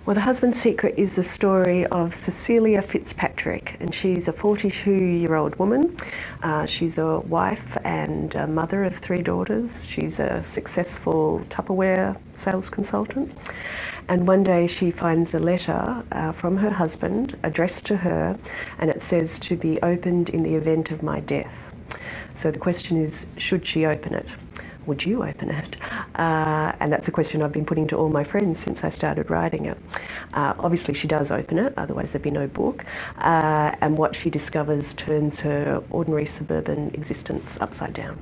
Well, The Husband's Secret is the story of Cecilia Fitzpatrick, and she's a 42-year-old woman. She's a wife and a mother of 3 daughters. She's a successful Tupperware sales consultant. And one day she finds a letter from her husband addressed to her, and it says to be opened in the event of my death. So the question is, should she open it? Would you open it? And that's a question I've been putting to all my friends since I started writing it. Obviously she does open it, otherwise there'd be no book. And what she discovers turns her ordinary suburban existence upside down.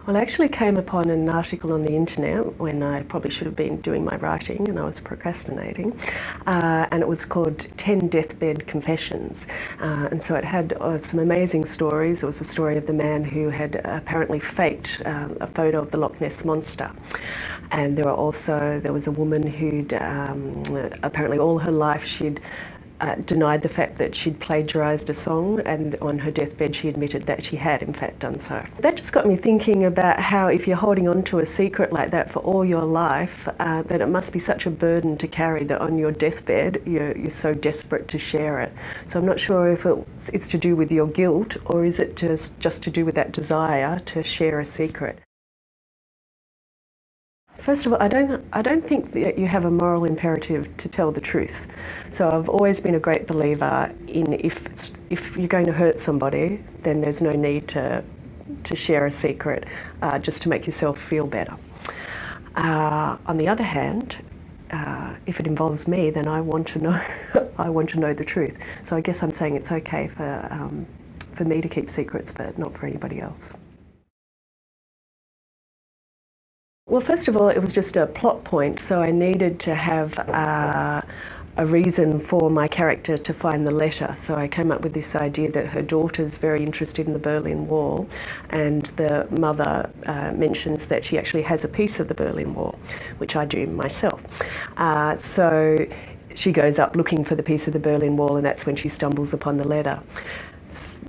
Well, I actually came upon an article on the internet when I probably should have been doing my writing and I was procrastinating, and it was called 10 Deathbed Confessions. And so it had some amazing stories. It was a story of the man who had apparently faked a photo of the Loch Ness Monster. And there was a woman who'd apparently all her life she'd denied the fact that she'd plagiarised a song, and on her deathbed she admitted that she had in fact done so. That just got me thinking about how if you're holding on to a secret like that for all your life, that it must be such a burden to carry that on your deathbed you're so desperate to share it. So I'm not sure if it's to do with your guilt, or is it just to do with that desire to share a secret. First of all, I don't think that you have a moral imperative to tell the truth. So I've always been a great believer in if you're going to hurt somebody, then there's no need to share a secret just to make yourself feel better. On the other hand, if it involves me, then I want to know I want to know the truth. So I guess I'm saying it's okay for me to keep secrets, but not for anybody else. Well, first of all, it was just a plot point, so I needed to have a reason for my character to find the letter. So I came up with this idea that her daughter's very interested in the Berlin Wall, and the mother mentions that she actually has a piece of the Berlin Wall, which I do myself. So she goes up looking for the piece of the Berlin Wall, and that's when she stumbles upon the letter.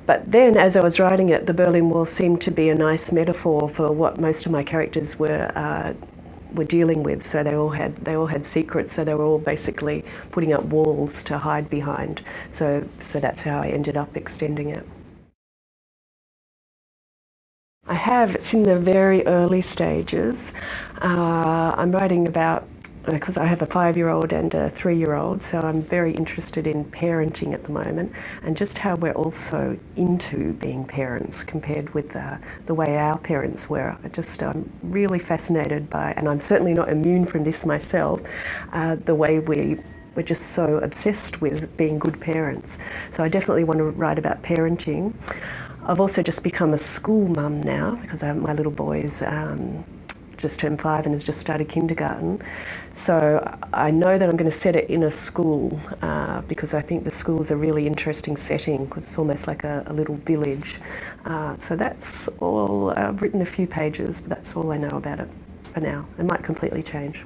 But then, as I was writing it, the Berlin Wall seemed to be a nice metaphor for what most of my characters were dealing with. So they all had secrets. So they were all basically putting up walls to hide behind. So that's how I ended up extending it. It's in the very early stages. I'm writing about, because I have a 5-year-old and a 3-year-old, so I'm very interested in parenting at the moment, and just how we're also into being parents compared with the way our parents were. I'm really fascinated by, and I'm certainly not immune from this myself, the way we're just so obsessed with being good parents. So I definitely want to write about parenting. I've also just become a school mum now, because my little boy's just turned 5 and has just started kindergarten. So I know that I'm going to set it in a school because I think the school is a really interesting setting, because it's almost like a little village. So that's all. I've written a few pages, but that's all I know about it for now. It might completely change.